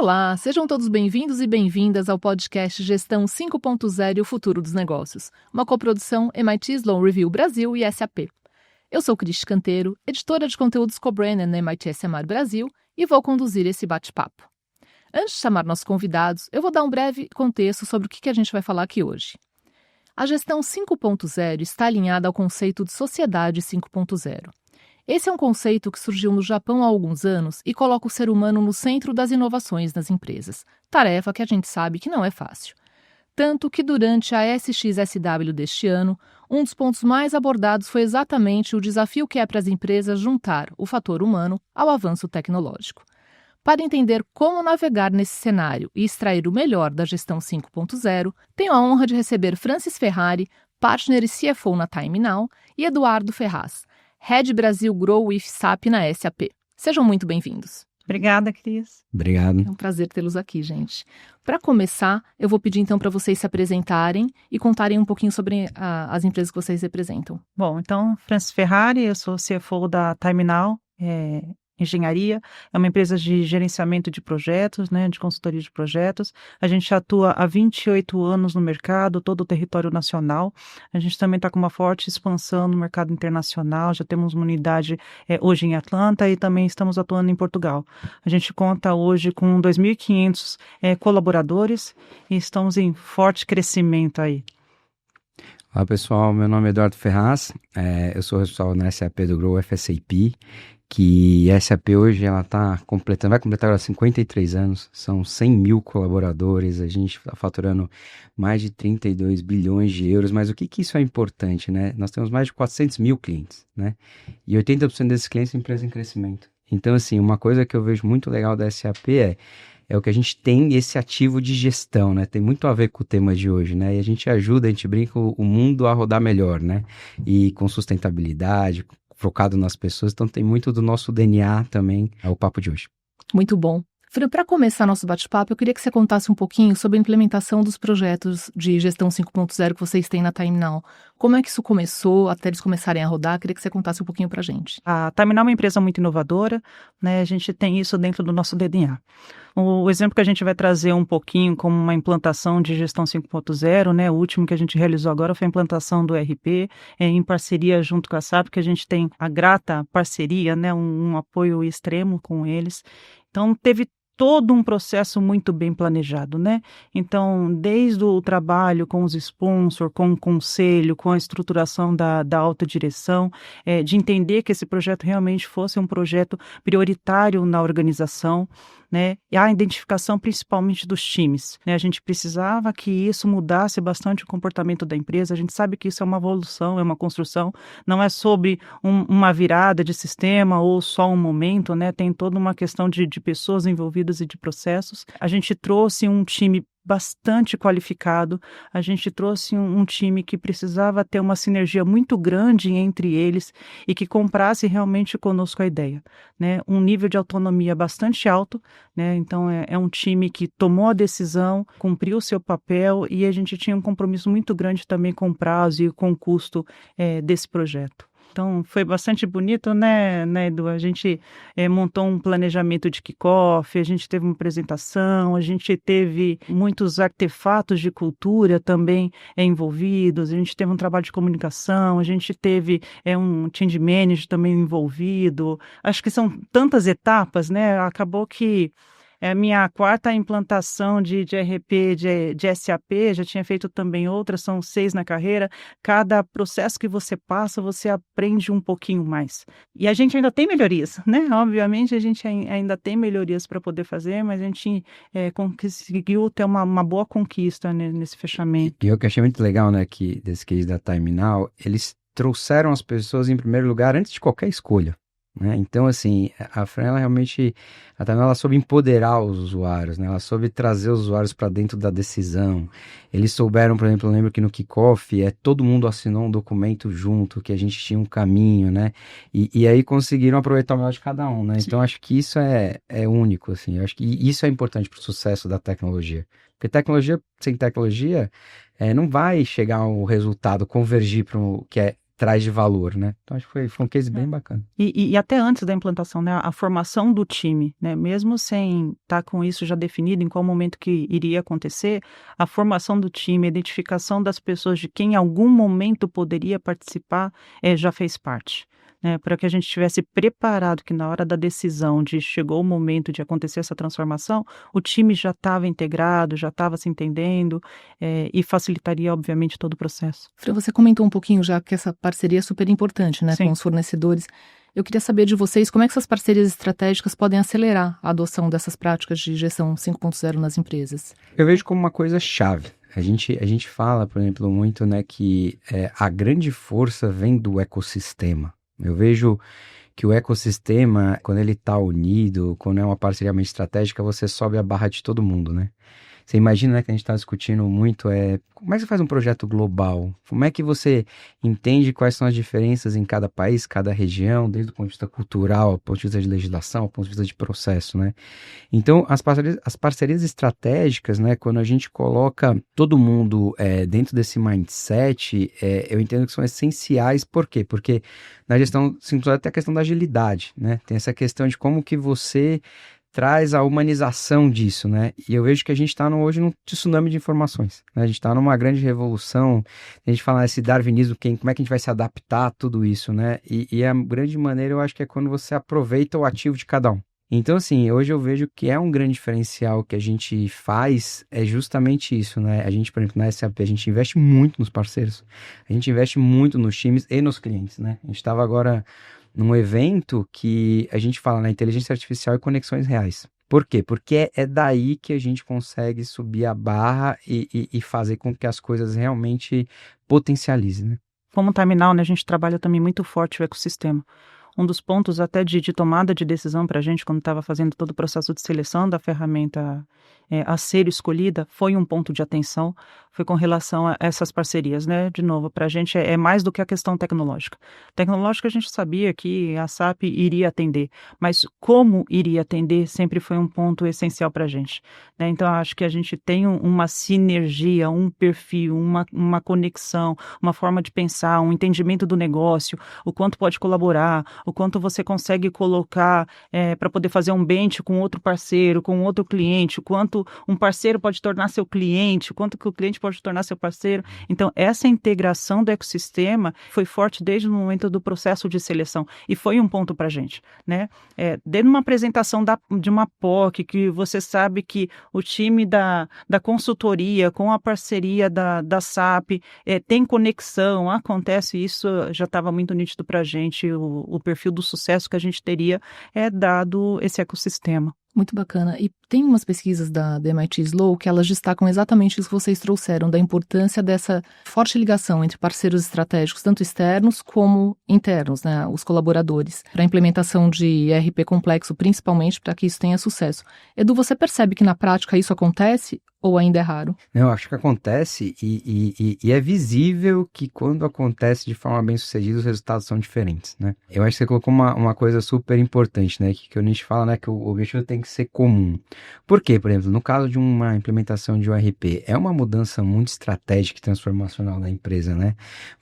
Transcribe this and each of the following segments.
Olá, sejam todos bem-vindos e bem-vindas ao podcast Gestão 5.0 e o Futuro dos Negócios, uma coprodução MIT Sloan Review Brasil e SAP. Eu sou Cristi Canteiro, editora de conteúdos Co-Brain na MIT SMR Brasil e vou conduzir esse bate-papo. Antes de chamar nossos convidados, eu vou dar um breve contexto sobre o que a gente vai falar aqui hoje. A Gestão 5.0 está alinhada ao conceito de Sociedade 5.0. Esse é um conceito que surgiu no Japão há alguns anos e coloca o ser humano no centro das inovações nas empresas, tarefa que a gente sabe que não é fácil. Tanto que durante a SXSW deste ano, um dos pontos mais abordados foi exatamente o desafio que é para as empresas juntar o fator humano ao avanço tecnológico. Para entender como navegar nesse cenário e extrair o melhor da Gestão 5.0, tenho a honra de receber Francis Ferrari, partner e CFO na Time Now, e Eduardo Ferraz, Head Brasil Grow with SAP na SAP. Sejam muito bem-vindos. Obrigada, Cris. Obrigado. É um prazer tê-los aqui, gente. Para começar, eu vou pedir então para vocês se apresentarem e contarem um pouquinho sobre as empresas que vocês representam. Bom, então, Francis Ferrari, eu sou CFO da Time Now, Engenharia, é uma empresa de gerenciamento de projetos, né, de consultoria de projetos. A gente atua há 28 anos no mercado, todo o território nacional. A gente também está com uma forte expansão no mercado internacional, já temos uma unidade hoje em Atlanta e também estamos atuando em Portugal. A gente conta hoje com 2.500 colaboradores e estamos em forte crescimento aí. Olá pessoal, meu nome é Eduardo Ferraz, eu sou responsável na SAP do Grow FSAP, que a SAP hoje ela vai completar agora 53 anos, são 100 mil colaboradores, a gente está faturando mais de 32 bilhões de euros, mas o que isso é importante, né? Nós temos mais de 400 mil clientes, né? E 80% desses clientes são empresas em crescimento. Então, assim, uma coisa que eu vejo muito legal da SAP é o que a gente tem esse ativo de gestão, né? Tem muito a ver com o tema de hoje, né? E a gente brinca o mundo a rodar melhor, né? E com sustentabilidade, focado nas pessoas, então tem muito do nosso DNA também, o papo de hoje. Muito bom. Fran, para começar nosso bate-papo, eu queria que você contasse um pouquinho sobre a implementação dos projetos de gestão 5.0 que vocês têm na Time Now. Como é que isso começou, até eles começarem a rodar? Eu queria que você contasse um pouquinho para a gente. A Time Now é uma empresa muito inovadora, né? A gente tem isso dentro do nosso DNA. O exemplo que a gente vai trazer um pouquinho como uma implantação de gestão 5.0, né? O último que a gente realizou agora foi a implantação do ERP, em parceria junto com a SAP, que a gente tem a grata parceria, né? Um apoio extremo com eles. Então, teve todo um processo muito bem planejado, né? Então, desde o trabalho com os sponsors, com o conselho, com a estruturação da alta direção, de entender que esse projeto realmente fosse um projeto prioritário na organização, né? E a identificação principalmente dos times, né? A gente precisava que isso mudasse bastante o comportamento da empresa. A gente sabe que isso é uma evolução, é uma construção, não é sobre uma virada de sistema ou só um momento, né? Tem toda uma questão de pessoas envolvidas e de processos. A gente trouxe um time bastante qualificado, a gente trouxe um time que precisava ter uma sinergia muito grande entre eles e que comprasse realmente conosco a ideia, né? Um nível de autonomia bastante alto, né? Então é um time que tomou a decisão, cumpriu o seu papel e a gente tinha um compromisso muito grande também com o prazo e com o custo desse projeto. Então, foi bastante bonito, né, Edu? A gente montou um planejamento de kickoff, a gente teve uma apresentação, a gente teve muitos artefatos de cultura também envolvidos, a gente teve um trabalho de comunicação, a gente teve um change manager também envolvido. Acho que são tantas etapas, né? Acabou que é a minha quarta implantação de ERP, de SAP, já tinha feito também outras, são 6 na carreira. Cada processo que você passa, você aprende um pouquinho mais. E a gente ainda tem melhorias, né? Obviamente, a gente ainda tem melhorias para poder fazer, mas a gente conseguiu ter uma boa conquista, né, nesse fechamento. E eu que achei muito legal, né, que desse case da Time Now, eles trouxeram as pessoas em primeiro lugar antes de qualquer escolha. Então, assim, a Fran, ela realmente, ela soube empoderar os usuários, né? Ela soube trazer os usuários para dentro da decisão. Eles souberam, por exemplo, eu lembro que no kickoff, todo mundo assinou um documento junto, que a gente tinha um caminho, né? E aí conseguiram aproveitar o melhor de cada um, né? Sim. Então, acho que isso é único, assim. Eu acho que isso é importante para o sucesso da tecnologia. Porque sem tecnologia, não vai chegar o resultado, convergir para o que é traz de valor, né? Então acho que foi um case bem bacana. E até antes da implantação, né, a formação do time, né, mesmo sem estar com isso já definido em qual momento que iria acontecer, a formação do time, a identificação das pessoas de quem em algum momento poderia participar, já fez parte. Né, para que a gente estivesse preparado que na hora da decisão de chegou o momento de acontecer essa transformação, o time já estava integrado, já estava se entendendo, e facilitaria, obviamente, todo o processo. Fran, você comentou um pouquinho já que essa parceria é super importante, né, com os fornecedores. Eu queria saber de vocês como é que essas parcerias estratégicas podem acelerar a adoção dessas práticas de gestão 5.0 nas empresas. Eu vejo como uma coisa chave. A gente fala, por exemplo, muito, né, que a grande força vem do ecossistema. Eu vejo que o ecossistema, quando ele está unido, quando é uma parceria mais estratégica, você sobe a barra de todo mundo, né? Você imagina, né, que a gente está discutindo muito, como é que você faz um projeto global? Como é que você entende quais são as diferenças em cada país, cada região, desde o ponto de vista cultural, do ponto de vista de legislação, do ponto de vista de processo, né? Então, as parcerias estratégicas, né, quando a gente coloca todo mundo dentro desse mindset, eu entendo que são essenciais. Por quê? Porque na gestão 5.0 tem a questão da agilidade, né? Tem essa questão de como que você traz a humanização disso, né? E eu vejo que a gente está hoje num tsunami de informações, né? A gente está numa grande revolução, a gente fala esse darwinismo, como é que a gente vai se adaptar a tudo isso, né? E a grande maneira, eu acho que é quando você aproveita o ativo de cada um. Então, assim, hoje eu vejo que é um grande diferencial que a gente faz, é justamente isso, né? A gente, por exemplo, na SAP, a gente investe muito nos parceiros, a gente investe muito nos times e nos clientes, né? A gente estava agora num evento que a gente fala na inteligência artificial e conexões reais. Por quê? Porque é daí que a gente consegue subir a barra e fazer com que as coisas realmente potencializem, né? Como terminal, né, a gente trabalha também muito forte o ecossistema. Um dos pontos até de tomada de decisão para a gente, quando estava fazendo todo o processo de seleção da ferramenta a ser escolhida, foi um ponto de atenção, foi com relação a essas parcerias, né? De novo, para a gente é mais do que a questão tecnológica. Tecnológica a gente sabia que a SAP iria atender, mas como iria atender sempre foi um ponto essencial para a gente, né? Então, acho que a gente tem uma sinergia, um perfil, uma conexão, uma forma de pensar, um entendimento do negócio, o quanto pode colaborar, o quanto você consegue colocar para poder fazer um bench com outro parceiro, com outro cliente, o quanto um parceiro pode tornar seu cliente, o quanto que o cliente pode tornar seu parceiro. Então, essa integração do ecossistema foi forte desde o momento do processo de seleção e foi um ponto para a gente, né? Desde uma apresentação de uma POC, que você sabe que o time da consultoria com a parceria da SAP tem conexão, acontece isso, já estava muito nítido para a gente, o perfil do sucesso que a gente teria dado esse ecossistema. Muito bacana. E tem umas pesquisas da MIT Sloan que elas destacam exatamente isso que vocês trouxeram, da importância dessa forte ligação entre parceiros estratégicos, tanto externos como internos, né, os colaboradores, para a implementação de ERP complexo, principalmente para que isso tenha sucesso. Edu, você percebe que na prática isso acontece ou ainda é raro? Eu acho que acontece e é visível que quando acontece de forma bem sucedida os resultados são diferentes, né? Eu acho que você colocou uma coisa super importante, né? Que a gente fala, né, que o objetivo tem que ser comum. Por quê? Por exemplo, no caso de uma implementação de um ERP, é uma mudança muito estratégica e transformacional da empresa, né?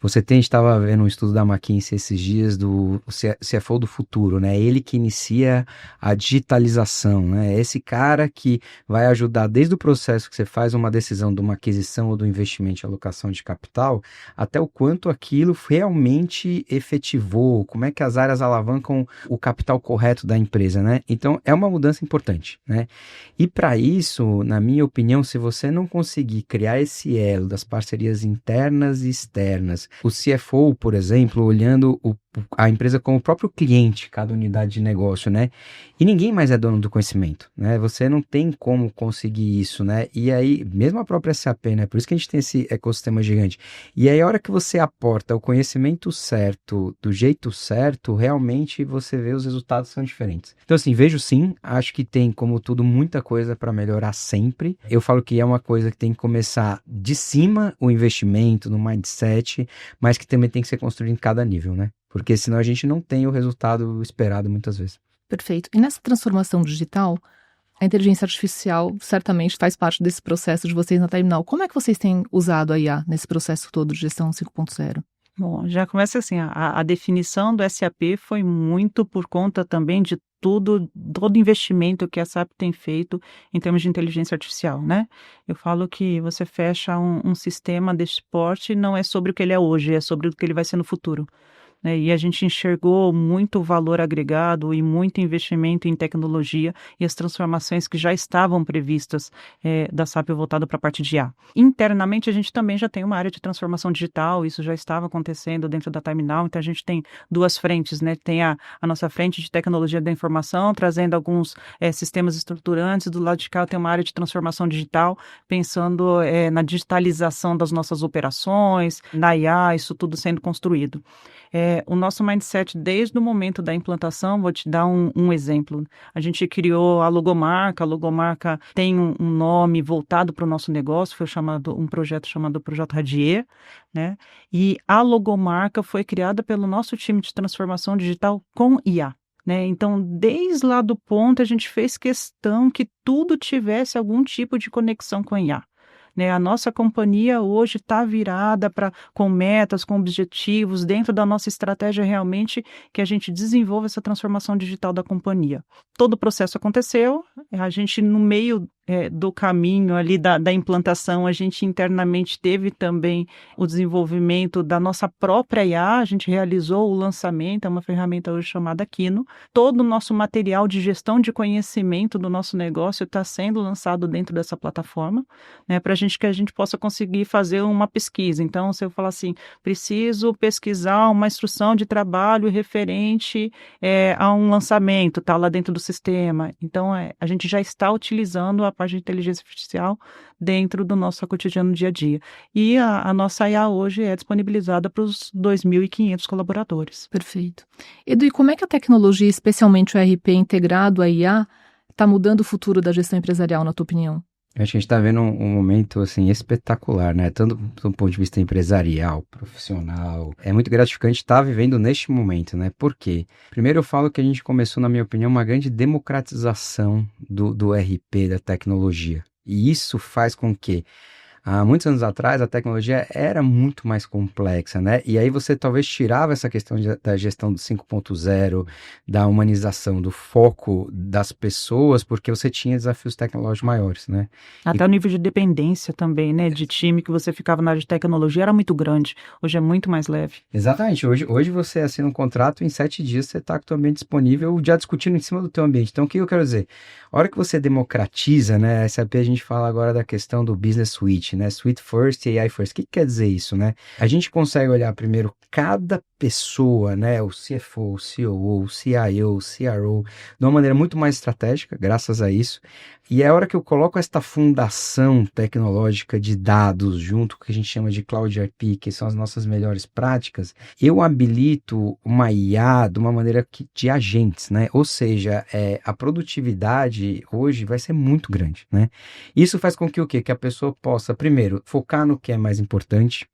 A gente estava vendo um estudo da McKinsey esses dias do CFO do futuro, né? Ele que inicia a digitalização, né? Esse cara que vai ajudar desde o processo que você faz uma decisão de uma aquisição ou do investimento e alocação de capital, até o quanto aquilo realmente efetivou, como é que as áreas alavancam o capital correto da empresa, né? Então, é uma mudança importante, né? E para isso, na minha opinião, se você não conseguir criar esse elo das parcerias internas e externas, o CFO, por exemplo, olhando a empresa como o próprio cliente, cada unidade de negócio, né? E ninguém mais é dono do conhecimento, né? Você não tem como conseguir isso, né? E aí, mesmo a própria SAP, né? Por isso que a gente tem esse ecossistema gigante. E aí, a hora que você aporta o conhecimento certo, do jeito certo, realmente você vê os resultados são diferentes. Então, assim, vejo sim, acho que tem, como tudo, muita coisa para melhorar sempre. Eu falo que é uma coisa que tem que começar de cima, o investimento, no mindset, mas que também tem que ser construído em cada nível, né? Porque senão a gente não tem o resultado esperado muitas vezes. Perfeito. E nessa transformação digital, a inteligência artificial certamente faz parte desse processo de vocês na terminal. Como é que vocês têm usado a IA nesse processo todo de gestão 5.0? Bom, já começa assim, a definição do SAP foi muito por conta também de todo investimento que a SAP tem feito em termos de inteligência artificial, né. Eu falo que você fecha um sistema desse porte, não é sobre o que ele é hoje, é sobre o que ele vai ser no futuro, né, e a gente enxergou muito valor agregado e muito investimento em tecnologia e as transformações que já estavam previstas, da SAP voltada para a parte de IA. Internamente, a gente também já tem uma área de transformação digital, isso já estava acontecendo dentro da Terminal, então a gente tem 2 frentes, né, tem a nossa frente de tecnologia da informação, trazendo alguns, sistemas estruturantes, do lado de cá tem uma área de transformação digital, pensando, na digitalização das nossas operações, na IA, isso tudo sendo construído. O nosso mindset desde o momento da implantação, vou te dar um exemplo. A gente criou a logomarca tem um nome voltado para o nosso negócio, foi um projeto chamado Projeto Radier, né? E a logomarca foi criada pelo nosso time de transformação digital com IA. Né? Então, desde lá do ponto, a gente fez questão que tudo tivesse algum tipo de conexão com IA. Né, a nossa companhia hoje está virada com metas, com objetivos, dentro da nossa estratégia realmente que a gente desenvolva essa transformação digital da companhia. Todo o processo aconteceu, a gente no meio do caminho ali da implantação, a gente internamente teve também o desenvolvimento da nossa própria IA, a gente realizou o lançamento, é uma ferramenta hoje chamada Kino. Todo o nosso material de gestão de conhecimento do nosso negócio está sendo lançado dentro dessa plataforma, né, para que a gente possa conseguir fazer uma pesquisa. Então, se eu falar assim, preciso pesquisar uma instrução de trabalho referente a um lançamento, tá lá dentro do sistema. Então, a gente já está utilizando a parte de inteligência artificial dentro do nosso cotidiano dia a dia. E a nossa IA hoje é disponibilizada para os 2.500 colaboradores. Perfeito. Edu, e como é que a tecnologia, especialmente o ERP integrado à IA, está mudando o futuro da gestão empresarial, na tua opinião? Acho que a gente está vendo um momento assim, espetacular, né? Tanto do ponto de vista empresarial, profissional. É muito gratificante estar vivendo neste momento, né? Por quê? Primeiro eu falo que a gente começou, na minha opinião, uma grande democratização do RP, da tecnologia. E isso faz com que há muitos anos atrás, a tecnologia era muito mais complexa, né? E aí você talvez tirava essa questão da gestão do 5.0, da humanização, do foco das pessoas, porque você tinha desafios tecnológicos maiores, né? Até o nível de dependência também, né? De time que você ficava na área de tecnologia era muito grande. Hoje é muito mais leve. Exatamente. Hoje você assina um contrato, em 7 dias você está com o teu ambiente disponível, já discutindo em cima do teu ambiente. Então, o que eu quero dizer? A hora que você democratiza, né? SAP, a gente fala agora da questão do Business Suite, né? Suite First e AI First. O que quer dizer isso, né? A gente consegue olhar primeiro cada pessoa, né? O CFO, o COO, o CIO, o CRO, de uma maneira muito mais estratégica, graças a isso. E é a hora que eu coloco esta fundação tecnológica de dados junto com o que a gente chama de Cloud ERP, que são as nossas melhores práticas, eu habilito uma IA de uma maneira de agentes, né? Ou seja, a produtividade hoje vai ser muito grande, né? Isso faz com que o quê? Que a pessoa possa, primeiro, focar no que é mais importante.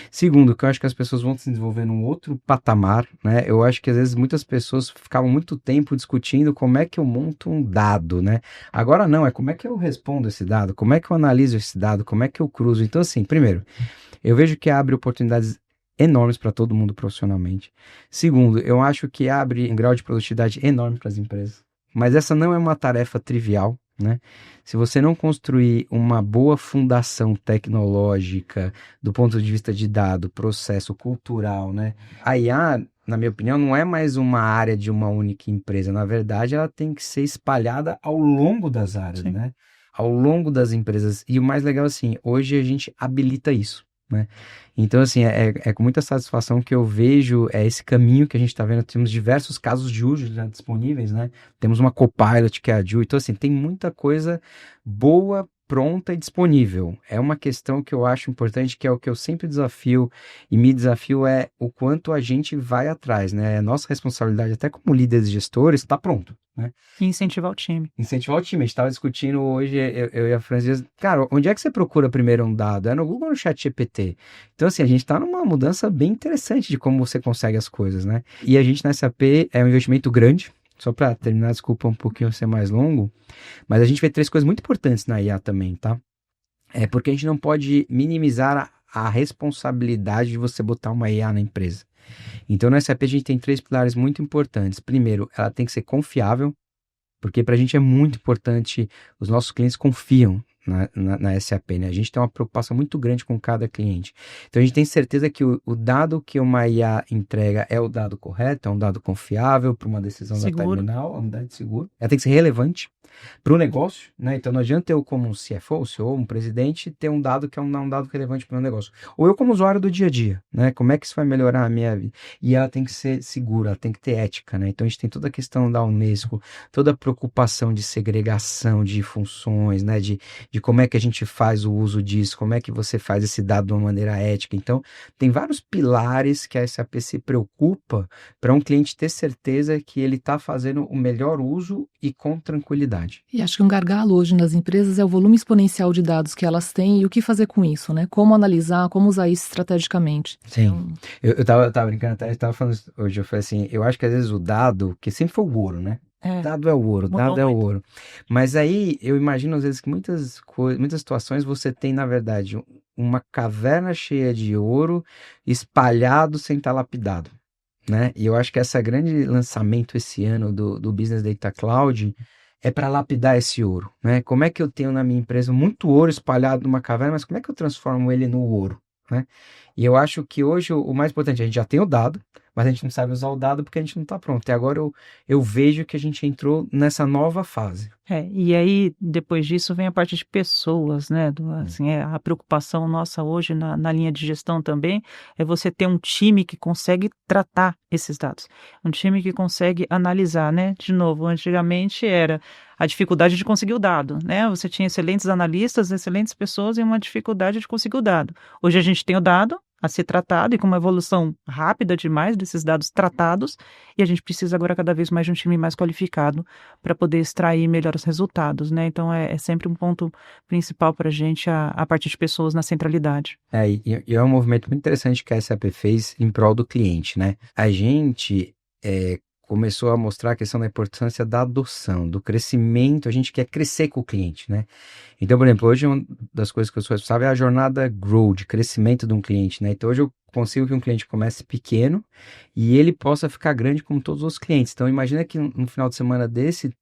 Segundo, que eu acho que as pessoas vão se desenvolver num outro patamar, né? Eu acho que às vezes muitas pessoas ficavam muito tempo discutindo como é que eu monto um dado, né? Agora não, é como é que eu respondo esse dado, como é que eu analiso esse dado, como é que eu cruzo. Então, assim, primeiro, eu vejo que abre oportunidades enormes para todo mundo profissionalmente. Segundo, eu acho que abre um grau de produtividade enorme para as empresas. Mas essa não é uma tarefa trivial, né? Se você não construir uma boa fundação tecnológica do ponto de vista de dado, processo cultural, né? A IA, na minha opinião, não é mais uma área de uma única empresa. Na verdade, ela tem que ser espalhada ao longo das áreas, Sim. né? Ao longo das empresas. E o mais legal, assim, hoje a gente habilita isso, né? Então, assim, é com muita satisfação que eu vejo esse caminho que a gente está vendo. Temos diversos casos de uso já disponíveis, né? Temos uma Copilot que é a Ju. Então, assim, tem muita coisa boa, pronta e disponível. É uma questão que eu acho importante, que é o que eu sempre desafio, e me desafio é o quanto a gente vai atrás, né? É nossa responsabilidade, até como líderes e gestores, está pronto, né? E incentivar o time. Incentivar o time. A gente estava discutindo hoje, eu e a Franzias, cara, onde é que você procura primeiro um dado? É no Google ou no ChatGPT? Então, assim, a gente está numa mudança bem interessante de como você consegue as coisas, né? E a gente na SAP é um investimento grande. Só para terminar, desculpa um pouquinho ser mais longo, mas a gente vê 3 coisas muito importantes na IA também, tá? Porque a gente não pode minimizar a responsabilidade de você botar uma IA na empresa. Então, no SAP a gente tem 3 pilares muito importantes. Primeiro, ela tem que ser confiável, porque para a gente é muito importante, os nossos clientes confiam na SAP, né? A gente tem uma preocupação muito grande com cada cliente. Então, a gente tem certeza que o dado que uma IA entrega é o dado correto, é um dado confiável para uma decisão Seguro. da terminal, é um dado seguro. Ela tem que ser relevante para o negócio, né? Então, não adianta eu, como um CFO, um CEO, um presidente, ter um dado que é um dado relevante para o meu negócio. Ou eu, como usuário do dia a dia, né? Como é que isso vai melhorar a minha vida? E ela tem que ser segura, ela tem que ter ética, né? Então, a gente tem toda a questão da Unesco, toda a preocupação de segregação de funções, né? De como é que a gente faz o uso disso, como é que você faz esse dado de uma maneira ética. Então, tem vários pilares que a SAP se preocupa para um cliente ter certeza que ele está fazendo o melhor uso e com tranquilidade. E acho que um gargalo hoje nas empresas é o volume exponencial de dados que elas têm e o que fazer com isso, né? Como analisar, como usar isso estrategicamente. Sim. Eu tava brincando até, eu tava falando hoje, eu falei assim, eu acho que às vezes o dado, que sempre foi o ouro, né? Dado é o ouro, dado é o ouro. Mas aí eu imagino às vezes que muitas situações você tem, na verdade, uma caverna cheia de ouro espalhado sem estar lapidado, né? E eu acho que esse grande lançamento esse ano do Business Data Cloud é para lapidar esse ouro, né? Como é que eu tenho na minha empresa muito ouro espalhado numa caverna, mas como é que eu transformo ele no ouro, né? E eu acho que hoje o mais importante, a gente já tem o dado, mas a gente não sabe usar o dado porque a gente não está pronto. E agora eu vejo que a gente entrou nessa nova fase. E aí, depois disso, vem a parte de pessoas, né? Assim, a preocupação nossa hoje na linha de gestão também é você ter um time que consegue tratar esses dados. Um time que consegue analisar, né? De novo, antigamente era a dificuldade de conseguir o dado, né? Você tinha excelentes analistas, excelentes pessoas e uma dificuldade de conseguir o dado. Hoje a gente tem o dado a ser tratado e com uma evolução rápida demais desses dados tratados, e a gente precisa agora cada vez mais de um time mais qualificado para poder extrair melhores resultados, né? Então é sempre um ponto principal para a gente a parte de pessoas na centralidade. E é um movimento muito interessante que a SAP fez em prol do cliente, né? A gente começou a mostrar a questão da importância da adoção, do crescimento, a gente quer crescer com o cliente, né? Então, por exemplo, hoje uma das coisas que eu sou responsável é a jornada grow, de crescimento de um cliente, né? Então, hoje eu consigo que um cliente comece pequeno e ele possa ficar grande como todos os clientes. Então, imagina que no final de semana desse,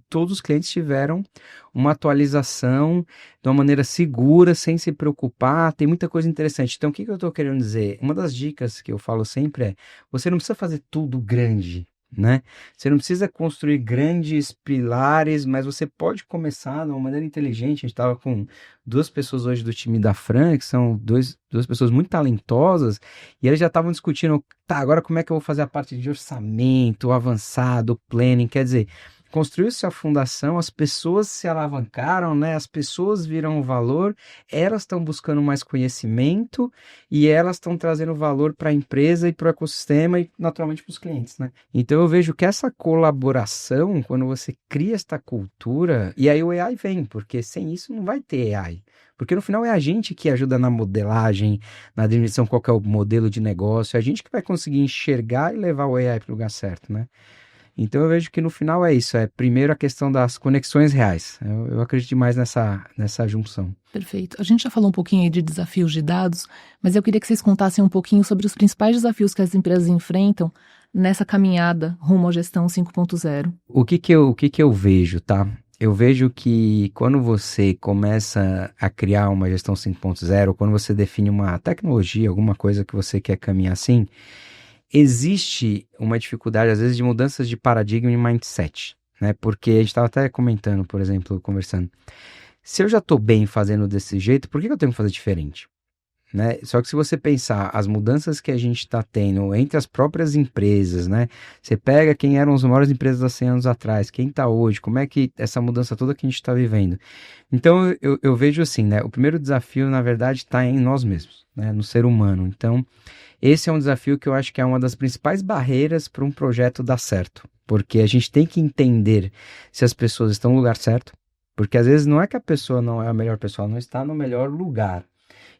todos os clientes tiveram uma atualização de uma maneira segura, sem se preocupar, tem muita coisa interessante. Então, o que eu estou querendo dizer? Uma das dicas que eu falo sempre é, você não precisa fazer tudo grande, né? Você não precisa construir grandes pilares, mas você pode começar de uma maneira inteligente. A gente estava com 2 pessoas hoje do time da Fran, que são duas pessoas muito talentosas, e eles já estavam discutindo, tá, agora como é que eu vou fazer a parte de orçamento, avançado, planning, quer dizer, construiu-se a fundação, as pessoas se alavancaram, né? As pessoas viram valor, elas estão buscando mais conhecimento e elas estão trazendo valor para a empresa e para o ecossistema e naturalmente para os clientes, né? Então eu vejo que essa colaboração, quando você cria esta cultura, e aí o AI vem, porque sem isso não vai ter AI. Porque no final é a gente que ajuda na modelagem, na definição qual que é o modelo de negócio, é a gente que vai conseguir enxergar e levar o AI para o lugar certo, né? Então eu vejo que no final é isso, primeiro a questão das conexões reais. Eu acredito mais nessa junção. Perfeito. A gente já falou um pouquinho aí de desafios de dados, mas eu queria que vocês contassem um pouquinho sobre os principais desafios que as empresas enfrentam nessa caminhada rumo à gestão 5.0. O que eu vejo, tá? Eu vejo que quando você começa a criar uma gestão 5.0, quando você define uma tecnologia, alguma coisa que você quer caminhar assim, existe uma dificuldade, às vezes, de mudanças de paradigma e mindset, né? Porque a gente estava até comentando, por exemplo, conversando. Se eu já estou bem fazendo desse jeito, por que eu tenho que fazer diferente? Né? Só que se você pensar as mudanças que a gente está tendo entre as próprias empresas, né? Você pega quem eram as maiores empresas há 100 anos atrás, quem está hoje, como é que essa mudança toda que a gente está vivendo. Então, eu vejo assim, né? O primeiro desafio, na verdade, está em nós mesmos, né? No ser humano. Então, esse é um desafio que eu acho que é uma das principais barreiras para um projeto dar certo. Porque a gente tem que entender se as pessoas estão no lugar certo. Porque às vezes não é que a pessoa não é a melhor pessoa, ela não está no melhor lugar.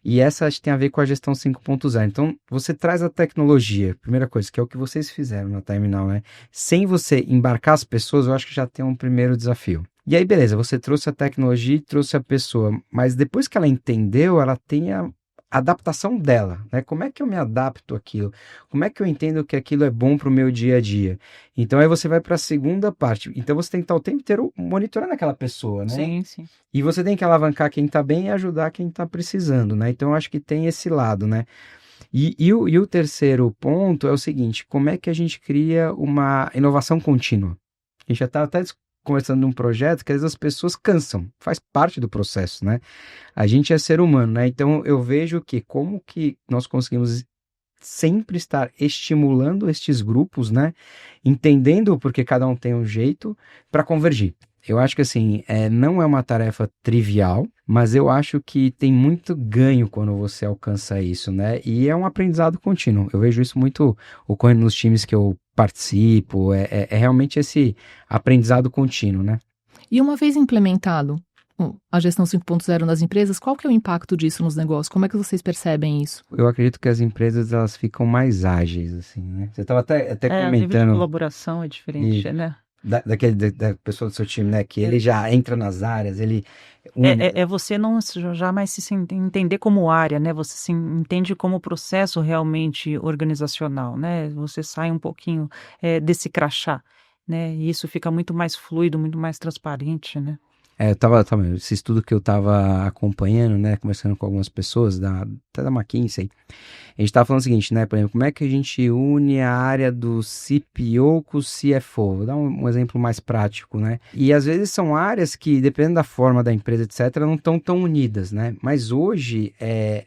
E essa acho que tem a ver com a gestão 5.0. Então, você traz a tecnologia, primeira coisa, que é o que vocês fizeram na Terminal, né? Sem você embarcar as pessoas, eu acho que já tem um primeiro desafio. E aí, beleza, você trouxe a tecnologia e trouxe a pessoa, mas depois que ela entendeu, ela tem a adaptação dela, né? Como é que eu me adapto àquilo? Como é que eu entendo que aquilo é bom para o meu dia a dia? Então aí você vai para a segunda parte. Então você tem que estar o tempo inteiro monitorando aquela pessoa, né? Sim, sim. E você tem que alavancar quem está bem e ajudar quem está precisando, né? Então eu acho que tem esse lado, né? E o terceiro ponto é o seguinte: como é que a gente cria uma inovação contínua? A gente já está até conversando num projeto que às vezes as pessoas cansam, faz parte do processo, né? A gente é ser humano, né? Então eu vejo que como que nós conseguimos sempre estar estimulando estes grupos, né? Entendendo porque cada um tem um jeito para convergir. Eu acho que assim, não é uma tarefa trivial, mas eu acho que tem muito ganho quando você alcança isso, né? E é um aprendizado contínuo. Eu vejo isso muito ocorrendo nos times que eu participo, é realmente esse aprendizado contínuo, né? E uma vez implementado a gestão 5.0 nas empresas, qual que é o impacto disso nos negócios? Como é que vocês percebem isso? Eu acredito que as empresas elas ficam mais ágeis, assim, né? Você estava até O nível de comentando colaboração é diferente, né? da pessoa do seu time, né? Que ele já entra nas áreas, ele... Você não jamais se entender como área, né? Você se entende como processo realmente organizacional, né? Você sai um pouquinho desse crachá, né? E isso fica muito mais fluido, muito mais transparente, né? Esse estudo que eu estava acompanhando, né? Conversando com algumas pessoas, até da McKinsey, a gente estava falando o seguinte, né? Por exemplo, como é que a gente une a área do CPO com o CFO? Vou dar um exemplo mais prático, né? E às vezes são áreas que, dependendo da forma da empresa, etc., não estão tão unidas, né? Mas hoje,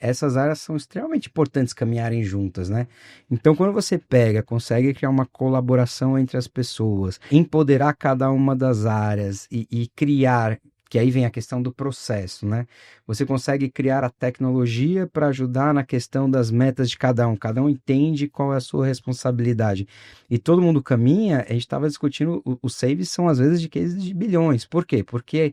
essas áreas são extremamente importantes caminharem juntas, né? Então, quando você consegue criar uma colaboração entre as pessoas, empoderar cada uma das áreas e criar, que aí vem a questão do processo, né? Você consegue criar a tecnologia para ajudar na questão das metas de cada um entende qual é a sua responsabilidade. E todo mundo caminha, a gente estava discutindo, os saves são às vezes de cases de bilhões. Por quê? Porque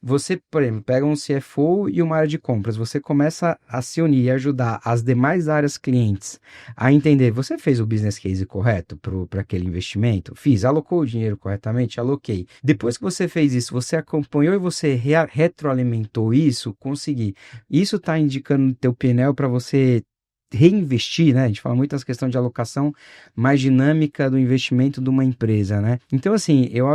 você, por exemplo, pega um CFO e uma área de compras, você começa a se unir e ajudar as demais áreas clientes a entender, você fez o business case correto para aquele investimento? Fiz, alocou o dinheiro corretamente? Aloquei. Depois que você fez isso, você acompanhou e você retroalimentou isso, consegui. Isso está indicando no teu PNL para você reinvestir, né? A gente fala muito dessa questão de alocação mais dinâmica do investimento de uma empresa, né? Então, assim, eu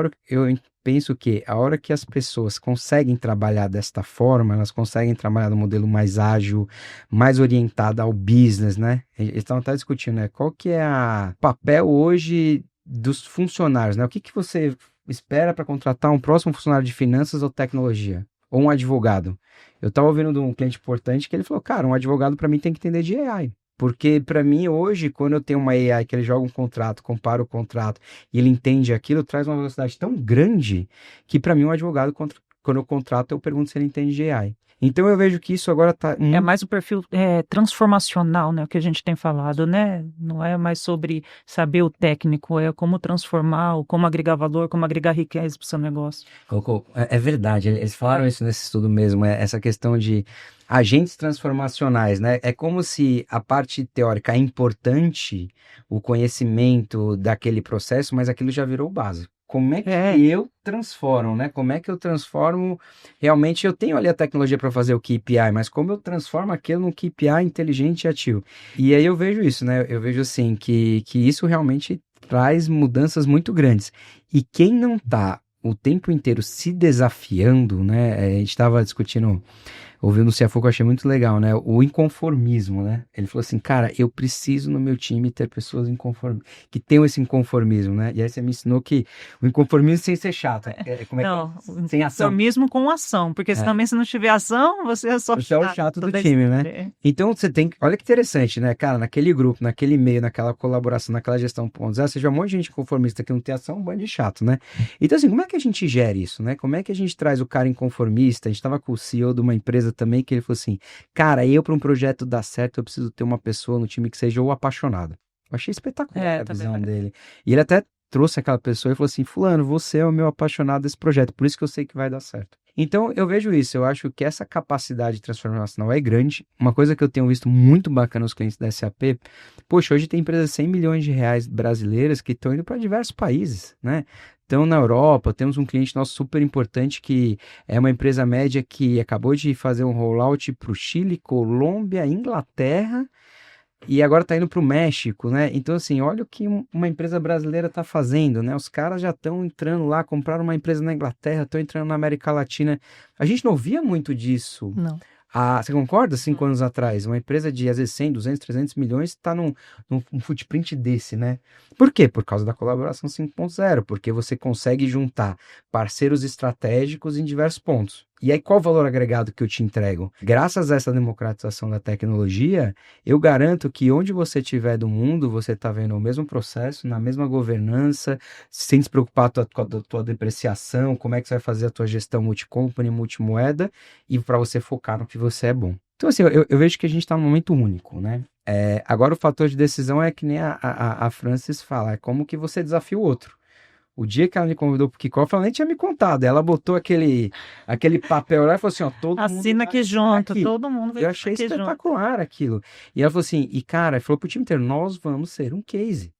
penso que a hora que as pessoas conseguem trabalhar desta forma, elas conseguem trabalhar no modelo mais ágil, mais orientado ao business, né? Eles estão até discutindo, né? Qual que é o papel hoje dos funcionários, né? O que você espera para contratar um próximo funcionário de finanças ou tecnologia? Ou um advogado? Eu estava ouvindo de um cliente importante que ele falou, cara, um advogado para mim tem que entender de AI. Porque para mim hoje, quando eu tenho uma AI que ele joga um contrato, compara o contrato e ele entende aquilo, traz uma velocidade tão grande que para mim um advogado, quando eu contrato, eu pergunto se ele entende de AI. Então eu vejo que isso agora está... É mais o perfil transformacional, né, o que a gente tem falado, né? Não é mais sobre saber o técnico, é como transformar, como agregar valor, como agregar riqueza para o seu negócio. Cocô, é verdade, eles falaram isso nesse estudo mesmo, essa questão de agentes transformacionais, né? É como se a parte teórica é importante, o conhecimento daquele processo, mas aquilo já virou básico. Como é que eu transformo, né? Como é que eu transformo... Realmente eu tenho ali a tecnologia para fazer o KPI, mas como eu transformo aquilo num KPI inteligente e ativo? E aí eu vejo isso, né? Eu vejo assim que isso realmente traz mudanças muito grandes. E quem não está o tempo inteiro se desafiando, né? A gente estava discutindo... Ouvindo o CFO que eu achei muito legal, né? O inconformismo, né? Ele falou assim, cara, eu preciso no meu time ter pessoas que tenham esse inconformismo, né? E aí você me ensinou que o inconformismo sem ser chato. Sem ação. Inconformismo com ação, porque também se não tiver ação, você é só chato. Você é o chato do time, né? Então você tem que... Olha que interessante, né? Cara, naquele grupo, naquele meio, naquela colaboração, naquela gestão pontos, seja um monte de gente conformista que não tem ação, um bando de chato, né? Então assim, como é que a gente gera isso, né? Como é que a gente traz o cara inconformista? A gente tava com o CEO de uma empresa também que ele falou assim, cara, para um projeto dar certo, eu preciso ter uma pessoa no time que seja o apaixonado. Eu achei espetacular a visão dele. E ele até trouxe aquela pessoa e falou assim, fulano, você é o meu apaixonado desse projeto, por isso que eu sei que vai dar certo. Então, eu vejo isso, eu acho que essa capacidade transformacional é grande. Uma coisa que eu tenho visto muito bacana nos clientes da SAP, poxa, hoje tem empresas de 100 milhões de reais brasileiras que estão indo para diversos países, né? Então, na Europa, temos um cliente nosso super importante que é uma empresa média que acabou de fazer um rollout para o Chile, Colômbia, Inglaterra e agora está indo para o México, né? Então, assim, olha o que uma empresa brasileira está fazendo, né? Os caras já estão entrando lá, compraram uma empresa na Inglaterra, estão entrando na América Latina. A gente não ouvia muito disso. Não. Você concorda? 5 anos atrás, uma empresa de, às vezes, 100, 200, 300 milhões está num footprint desse, né? Por quê? Por causa da colaboração 5.0, porque você consegue juntar parceiros estratégicos em diversos pontos. E aí, qual o valor agregado que eu te entrego? Graças a essa democratização da tecnologia, eu garanto que onde você estiver do mundo, você está vendo o mesmo processo, na mesma governança, sem se preocupar com a tua depreciação, como é que você vai fazer a tua gestão multi-company, multimoeda, e para você focar no que você é bom. Então, assim, eu vejo que a gente está num momento único, né? Agora, o fator de decisão é que nem a Francis fala, é como que você desafia o outro. O dia que ela me convidou pro Kickoff, ela nem tinha me contado. Ela botou aquele papel lá e falou assim, ó, todo mundo Assina aqui junto, aqui. todo mundo vai Eu achei aqui espetacular aquilo. E ela falou assim, e cara, falou pro time inteiro, nós vamos ser um case.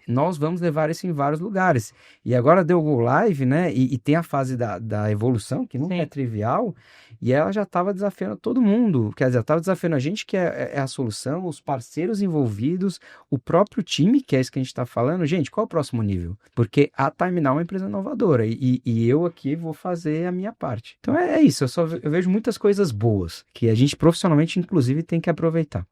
Nós vamos levar isso em vários lugares. E agora deu o Go Live, né? E tem a fase da evolução, que nunca é trivial. E ela já estava desafiando todo mundo. Quer dizer, estava desafiando a gente, que é a solução, os parceiros envolvidos, o próprio time, que é isso que a gente está falando. Gente, qual é o próximo nível? Porque a TimeNow é uma empresa inovadora. E eu aqui vou fazer a minha parte. Então é isso. Eu vejo muitas coisas boas, que a gente profissionalmente, inclusive, tem que aproveitar.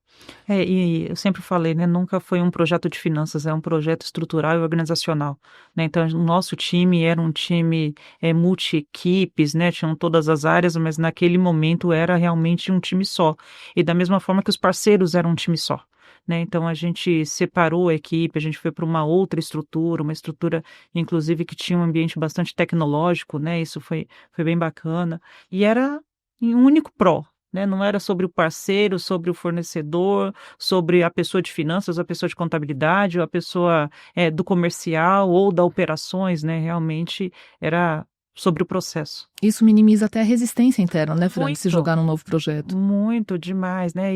E eu sempre falei, né, nunca foi um projeto de finanças, é um projeto estrutural e organizacional, né, então o nosso time era um time multi-equipes, né, tinham todas as áreas, mas naquele momento era realmente um time só, e da mesma forma que os parceiros eram um time só, né, então a gente separou a equipe, a gente foi para uma outra estrutura, uma estrutura inclusive que tinha um ambiente bastante tecnológico, né, isso foi bem bacana, e era em um único pró, né? Não era sobre o parceiro, sobre o fornecedor, sobre a pessoa de finanças, a pessoa de contabilidade, ou a pessoa do comercial ou da operações, né? Realmente era sobre o processo. Isso minimiza até a resistência interna, né, Fran, de se Muito. jogar num novo projeto. Muito demais, né?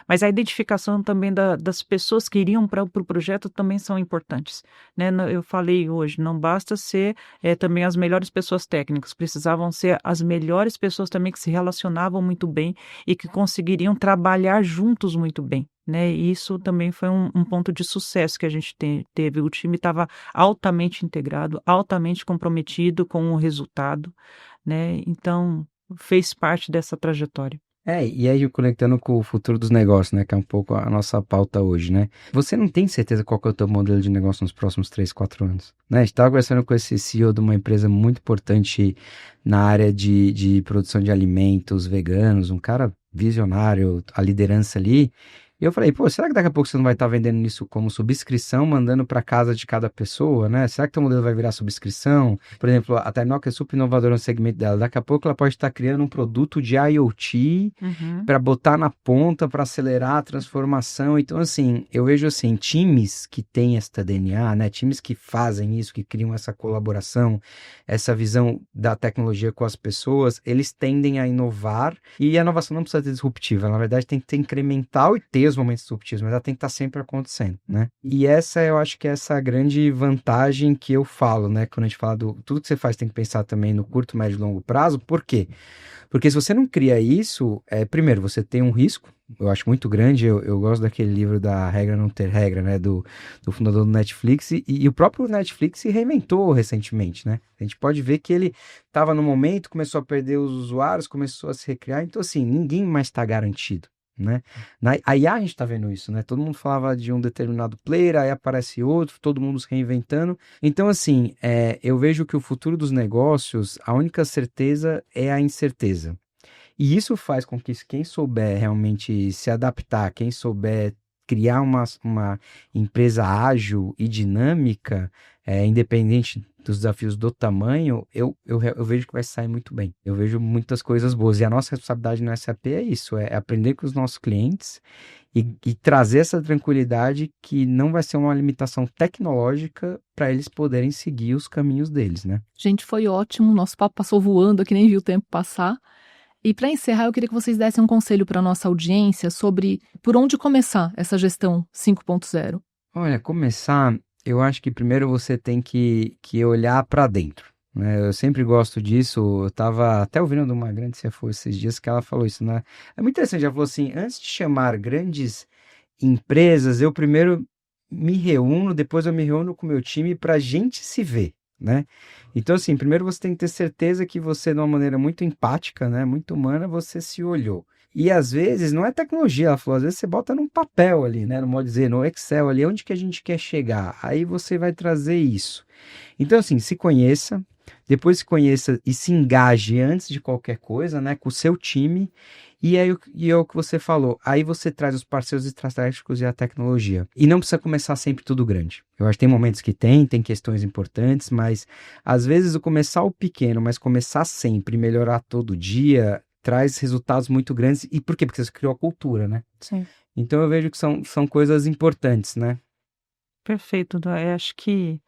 Mas a identificação também das pessoas que iriam para o projeto também são importantes, né? Eu falei hoje, não basta ser também as melhores pessoas técnicas, precisavam ser as melhores pessoas também que se relacionavam muito bem e que conseguiriam trabalhar juntos muito bem, né? E isso também foi um ponto de sucesso que a gente teve. O time estava altamente integrado, altamente comprometido com o resultado, né? Então, fez parte dessa trajetória. E aí conectando com o futuro dos negócios, né, que é um pouco a nossa pauta hoje, né? Você não tem certeza qual que é o teu modelo de negócio nos próximos 3, 4 anos, né? A gente estava conversando com esse CEO de uma empresa muito importante na área de produção de alimentos veganos, um cara visionário, a liderança ali. E eu falei, pô, será que daqui a pouco você não vai estar vendendo isso como subscrição, mandando para casa de cada pessoa, né? Será que teu modelo vai virar subscrição? Por exemplo, a TimeNow é super inovadora no segmento dela. Daqui a pouco ela pode estar criando um produto de IoT para botar na ponta, para acelerar a transformação. Então, assim, eu vejo assim, times que têm esta DNA, né? Times que fazem isso, que criam essa colaboração, essa visão da tecnologia com as pessoas, eles tendem a inovar. E a inovação não precisa ser disruptiva, na verdade tem que ser incremental e ter os momentos disruptivos, mas ela tem que estar sempre acontecendo, né? E eu acho que essa grande vantagem que eu falo, né? Quando a gente fala tudo que você faz tem que pensar também no curto, médio e longo prazo. Por quê? Porque se você não cria isso, primeiro, você tem um risco, eu acho muito grande, eu gosto daquele livro da Regra Não Ter Regra, né, do fundador do Netflix, e o próprio Netflix se reinventou recentemente, né? A gente pode ver que ele estava no momento, começou a perder os usuários, começou a se recriar, então assim, ninguém mais está garantido, né? A IA a gente está vendo isso, né? Todo mundo falava de um determinado player, aí aparece outro, todo mundo se reinventando. Então, assim, eu vejo que o futuro dos negócios, a única certeza é a incerteza. E isso faz com que quem souber realmente se adaptar, quem souber criar uma empresa ágil e dinâmica, independente dos desafios do tamanho, eu vejo que vai sair muito bem. Eu vejo muitas coisas boas. E a nossa responsabilidade no SAP é isso, é aprender com os nossos clientes e trazer essa tranquilidade que não vai ser uma limitação tecnológica para eles poderem seguir os caminhos deles, né? Gente, foi ótimo. Nosso papo passou voando aqui, nem vi o tempo passar. E para encerrar, eu queria que vocês dessem um conselho para a nossa audiência sobre por onde começar essa gestão 5.0. Olha, começar... Eu acho que primeiro você tem que olhar para dentro, né? Eu sempre gosto disso. Eu estava até ouvindo de uma grande CFO esses dias que ela falou isso, né? É muito interessante. Ela falou assim: antes de chamar grandes empresas, eu primeiro me reúno, depois eu me reúno com o meu time para a gente se ver, né? Então, assim, primeiro você tem que ter certeza que você, de uma maneira muito empática, né? Muito humana, você se olhou. E às vezes não é tecnologia, ela falou, às vezes você bota num papel ali, né? No modo de dizer, no Excel ali, onde que a gente quer chegar. Aí você vai trazer isso. Então, assim, se conheça, depois se conheça e se engaje antes de qualquer coisa, né? Com o seu time. E aí é o que você falou. Aí você traz os parceiros estratégicos e a tecnologia. E não precisa começar sempre tudo grande. Eu acho que tem momentos que tem questões importantes, mas às vezes o começar o pequeno, mas começar sempre, melhorar todo dia, traz resultados muito grandes. E por quê? Porque você criou a cultura, né? Sim. Então eu vejo que são coisas importantes, né? Perfeito, eu acho que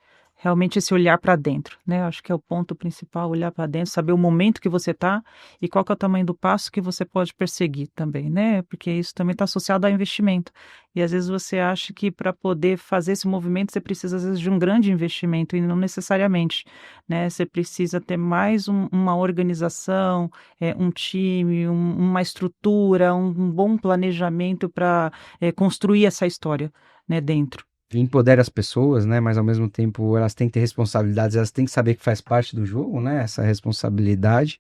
realmente esse olhar para dentro, né, eu acho que é o ponto principal, olhar para dentro, saber o momento que você está e qual que é o tamanho do passo que você pode perseguir também, né, porque isso também está associado ao investimento. E às vezes você acha que para poder fazer esse movimento você precisa às vezes de um grande investimento e não necessariamente, né, você precisa ter mais uma organização, um time, uma estrutura, um bom planejamento para construir essa história, né, dentro. Empodera as pessoas, né? Mas ao mesmo tempo elas têm que ter responsabilidades, elas têm que saber que faz parte do jogo, né? Essa responsabilidade.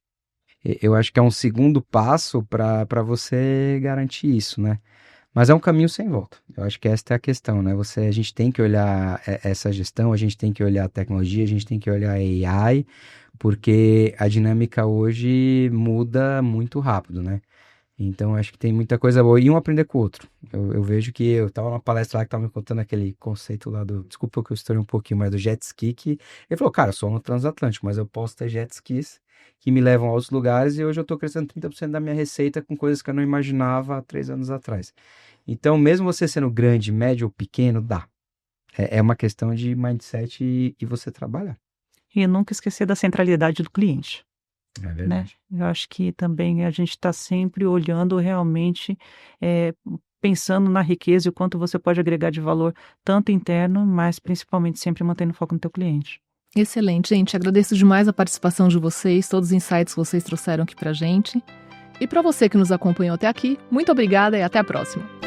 Eu acho que é um segundo passo para você garantir isso, né? Mas é um caminho sem volta. Eu acho que esta é a questão, né? A gente tem que olhar essa gestão, a gente tem que olhar a tecnologia, a gente tem que olhar a AI, porque a dinâmica hoje muda muito rápido, né? Então, acho que tem muita coisa boa. E um aprender com o outro. Eu vejo que eu estava numa palestra lá que estava me contando aquele conceito lá do... Desculpa que eu estourei um pouquinho, mas do jet ski. Ele falou, cara, eu sou no transatlântico, mas eu posso ter jet skis que me levam a outros lugares e hoje eu estou crescendo 30% da minha receita com coisas que eu não imaginava há 3 anos atrás. Então, mesmo você sendo grande, médio ou pequeno, dá. É uma questão de mindset e você trabalhar. E nunca esquecer da centralidade do cliente. É Né? verdade. Eu acho que também a gente está sempre olhando realmente, pensando na riqueza e o quanto você pode agregar de valor, tanto interno, mas principalmente sempre mantendo foco no teu cliente. Excelente, gente. Agradeço demais a participação de vocês, todos os insights que vocês trouxeram aqui pra gente. E para você que nos acompanhou até aqui, muito obrigada e até a próxima.